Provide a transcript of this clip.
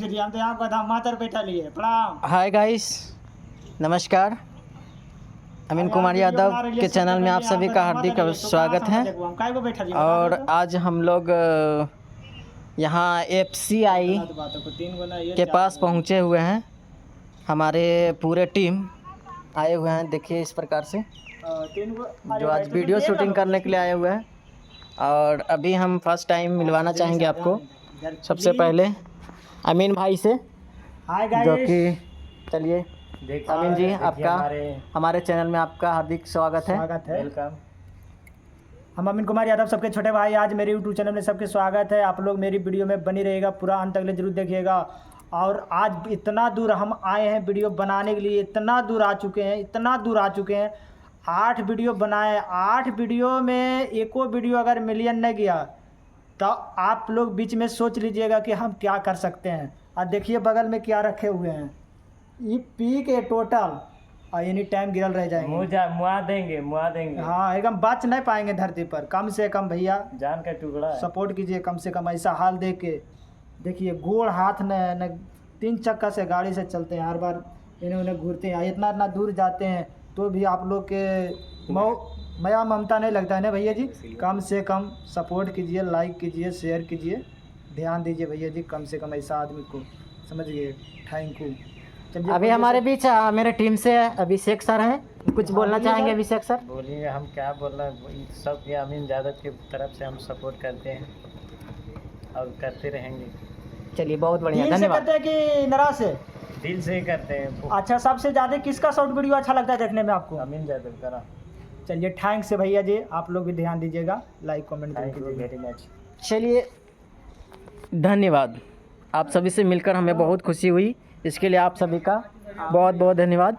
हम तो यहाँ पर धाम मातर बैठा लिए प्रणाम। हाय गाइस, नमस्कार। अमीन कुमार यादव के चैनल में आप सभी का हार्दिक स्वागत है। और आज हम लोग यहाँ FCI के पास पहुँचे हुए हैं। हमारे पूरे टीम आए हुए हैं, देखिए इस प्रकार से, जो आज वीडियो शूटिंग करने के लिए आए हुए हैं। और अभी हम फर्स्ट टाइम मिलवाना चाहेंगे आपको सबसे पहले अमीन भाई से, जो कि चलिए अमीन जी, आपका हमारे चैनल में आपका हार्दिक स्वागत है। वेलकम। हम अमीन कुमार यादव, सबके छोटे भाई, आज मेरे यूट्यूब चैनल में सबके स्वागत है। आप लोग मेरी वीडियो में बनी रहिएगा, पूरा अंत तक जरूर देखिएगा। और आज इतना दूर हम आए हैं वीडियो बनाने के लिए, इतना दूर आ चुके हैं, 8 वीडियो बनाए। 8 वीडियो में एको वीडियो अगर मिलियन नहीं गया तो आप लोग बीच में सोच लीजिएगा कि हम क्या कर सकते हैं। और देखिए बगल में क्या रखे हुए हैं, ये पी के टोटल और एनी टाइम गिरल रह जाएंगे, मुआ देंगे। हाँ, एकदम बच नहीं पाएंगे धरती पर। कम से कम भैया जान का टुकड़ा सपोर्ट कीजिए, कम से कम। ऐसा हाल देख के देखिए, गोड़ हाथ न 3 चक्का से गाड़ी से चलते हैं, हर बार इन्हें घूरते हैं, इतना दूर जाते हैं, तो भी आप लोग के मया ममता नहीं लगता है ना भैया जी। कम से कम सपोर्ट कीजिए, लाइक कीजिए, शेयर कीजिए, ध्यान दीजिए भैया जी, कम से कम ऐसा आदमी को, समझ गए। Thank you. अभी हमारे बीच मेरे टीम से अभिषेक सर हैं, कुछ बोलना चाहेंगे अभिषेक सर? बोलिए, हम क्या बोलना, सब ये अमीन यादव की तरफ से हम सपोर्ट करते हैं और करते रहेंगे। चलिए, बहुत बढ़िया, दिल से धन्यवाद। करते हैं कि नाराज से? दिल से ही करते हैं। अच्छा, सबसे ज़्यादा किसका शॉर्ट वीडियो अच्छा लगता है देखने में आपको? अमीन यादव का। चलिए, थैंक्स है भैया जी, आप लोग भी ध्यान दीजिएगा, लाइक कमेंट थैंक यू कीजिएगा। Very much. चलिए, धन्यवाद। आप सभी से मिलकर हमें बहुत खुशी हुई, इसके लिए आप सभी का बहुत बहुत धन्यवाद।